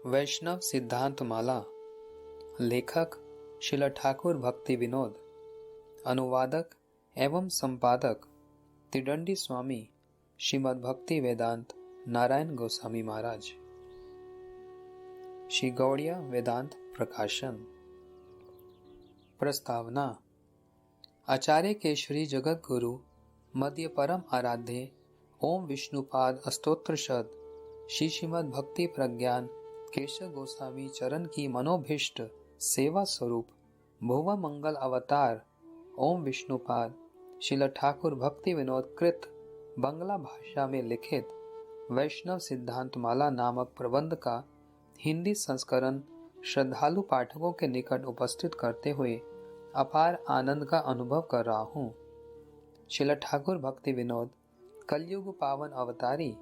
वैष्णव सिद्धांत माला। लेखक श्रील ठाकुर भक्ति विनोद। अनुवादक एवं संपादक त्रिदंडी स्वामी श्रीमद् भक्ति वेदांत नारायण गोस्वामी महाराज। श्री गौड़िया वेदांत प्रकाशन। प्रस्तावना। आचार्य केशरी जगत गुरु मध्य परम आराध्य ओम विष्णुपाद अस्तोत्र शद श्री श्रीमद् भक्ति प्रज्ञान केशव गोस्वामी चरण की मनोभीष्ट सेवा स्वरूप भुवन मंगल अवतार ओम विष्णुपाद श्रील ठाकुर भक्ति विनोद कृत बंगला भाषा में लिखित वैष्णव सिद्धांत माला नामक प्रबंध का हिंदी संस्करण श्रद्धालु पाठकों के निकट उपस्थित करते हुए अपार आनंद का अनुभव कर रहा हूँ। श्रील ठाकुर भक्ति विनोद कलयुग पावन अवतारी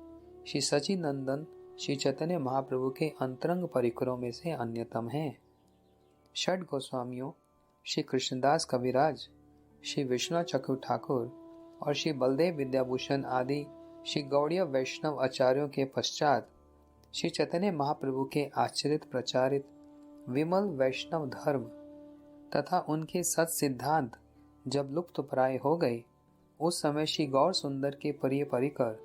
श्री सचिनंदन श्री चैतन्य महाप्रभु के अंतरंग परिकरों में से अन्यतम हैं। षड गोस्वामियों श्री कृष्णदास कविराज, श्री विश्वनाथ चक्रु ठाकुर और श्री बलदेव विद्याभूषण आदि श्री गौड़ीय वैष्णव आचार्यों के पश्चात श्री चैतन्य महाप्रभु के आचरित प्रचारित विमल वैष्णव धर्म तथा उनके सत सिद्धांत जब लुप्त प्राय हो गए, उस समय श्री गौर सुंदर के प्रिय परिकर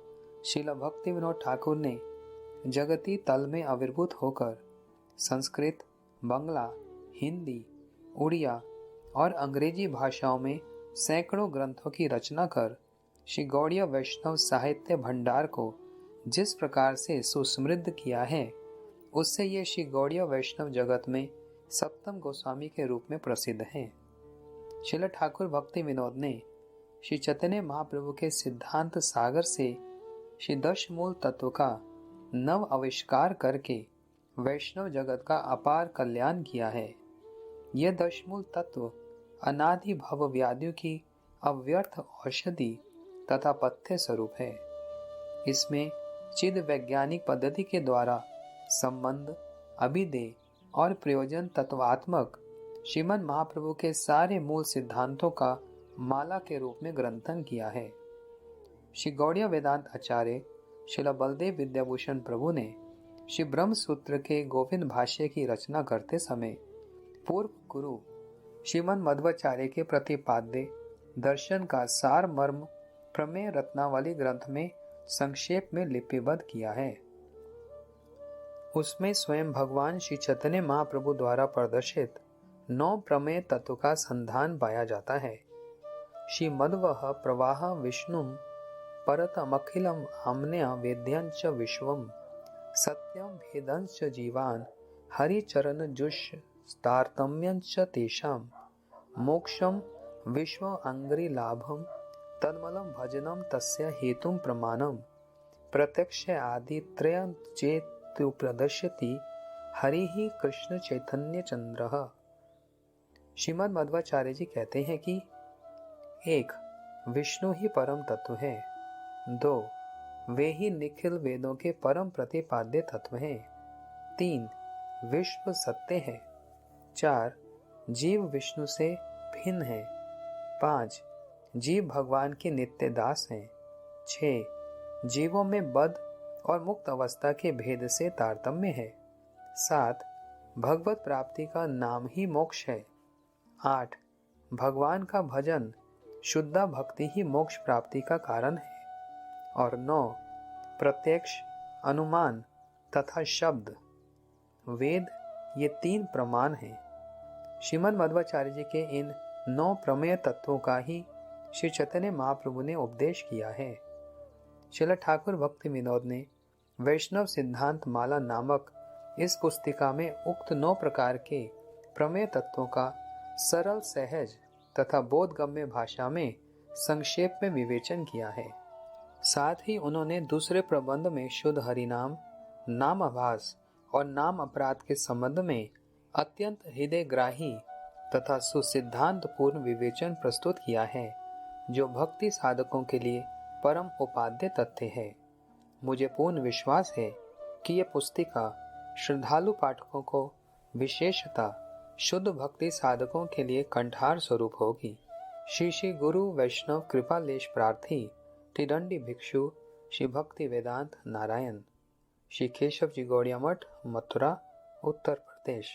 श्रील भक्ति विनोद ठाकुर ने जगती तल में आविर्भूत होकर संस्कृत, बंगला, हिंदी, उड़िया और अंग्रेजी भाषाओं में सैकड़ों ग्रंथों की रचना कर श्री गौड़ीय वैष्णव साहित्य भंडार को जिस प्रकार से सुसमृद्ध किया है, उससे ये श्री गौड़ीय वैष्णव जगत में सप्तम गोस्वामी के रूप में प्रसिद्ध है। श्रील ठाकुर भक्ति विनोद ने श्री चैतन्य महाप्रभु के सिद्धांत सागर से श्री दश मूल तत्व का नव आविष्कार करके वैष्णव जगत का अपार कल्याण किया है। यह दशमूल तत्व अनादि भव व्याधियों की अव्यर्थ औषधि तथा पथ्य स्वरूप है। इसमें चिद वैज्ञानिक पद्धति के द्वारा संबंध, अभिधेय और प्रयोजन तत्वात्मक श्रीमन महाप्रभु के सारे मूल सिद्धांतों का माला के रूप में ग्रंथन किया है। श्री गौड़ीय वेदांत आचार्य श्रील बलदेव विद्याभूषण प्रभु ने श्री ब्रह्म सूत्र के गोविंद भाष्य की रचना करते समय पूर्व गुरु श्रीमन मध्वाचार्य के प्रतिपाद्य दर्शन का सार मर्म प्रमेय रत्नावली ग्रंथ में संक्षेप में लिपिबद्ध किया है। उसमें स्वयं भगवान श्री चैतन्य महाप्रभु द्वारा प्रदर्शित 9 प्रमेय तत्व का संधान पाया जाता है। श्री मध्वः प्रवाह विष्णुम परतमखिलम आम्न्य वेद्यंच विश्वम सत्यम भेदंच जीवान हरिचरण जुष तारतम्यंच तेषाम मोक्षम विश्व अंग्रि लाभम तन्मलम भजनम तस्य हेतुम प्रमाणम प्रत्यक्ष आदि त्रय चेतु प्रदर्शति हरि ही कृष्ण चैतन्य चंद्र। श्रीमद् मध्वाचार्य जी कहते हैं कि 1. विष्णु ही परम तत्व है। 2. वे ही निखिल वेदों के परम प्रतिपाद्य तत्व हैं। 3. विश्व सत्य है। 4. जीव विष्णु से भिन्न है। 5. जीव भगवान के नित्य दास हैं। 6. जीवों में बद्ध और मुक्त अवस्था के भेद से तारतम्य है। 7. भगवत प्राप्ति का नाम ही मोक्ष है। 8. भगवान का भजन शुद्धा भक्ति ही मोक्ष प्राप्ति का कारण है। और 9. प्रत्यक्ष, अनुमान तथा शब्द वेद, ये 3 प्रमाण हैं। श्रीमद् मध्वाचार्य जी के इन 9 प्रमेय तत्वों का ही श्री चैतन्य महाप्रभु ने उपदेश किया है। श्रील ठाकुर भक्ति विनोद ने वैष्णव सिद्धांत माला नामक इस पुस्तिका में उक्त 9 प्रकार के प्रमेय तत्वों का सरल, सहज तथा बोधगम्य भाषा में संक्षेप में विवेचन किया है। साथ ही उन्होंने दूसरे प्रबंध में शुद्ध हरिनाम, नाम आभास और नाम अपराध के संबंध में अत्यंत हृदयग्राही तथा सुसिद्धांत पूर्ण विवेचन प्रस्तुत किया है, जो भक्ति साधकों के लिए परम उपाद्य तथ्य है। मुझे पूर्ण विश्वास है कि यह पुस्तिका श्रद्धालु पाठकों को विशेषतः शुद्ध भक्ति साधकों के लिए कंठार स्वरूप होगी। श्री श्री गुरु वैष्णव कृपालेश प्रार्थी त्रिदंडी भिक्षु श्री भक्ति वेदांत नारायण। श्री केशव जी गौड़िया मठ, मथुरा, उत्तर प्रदेश।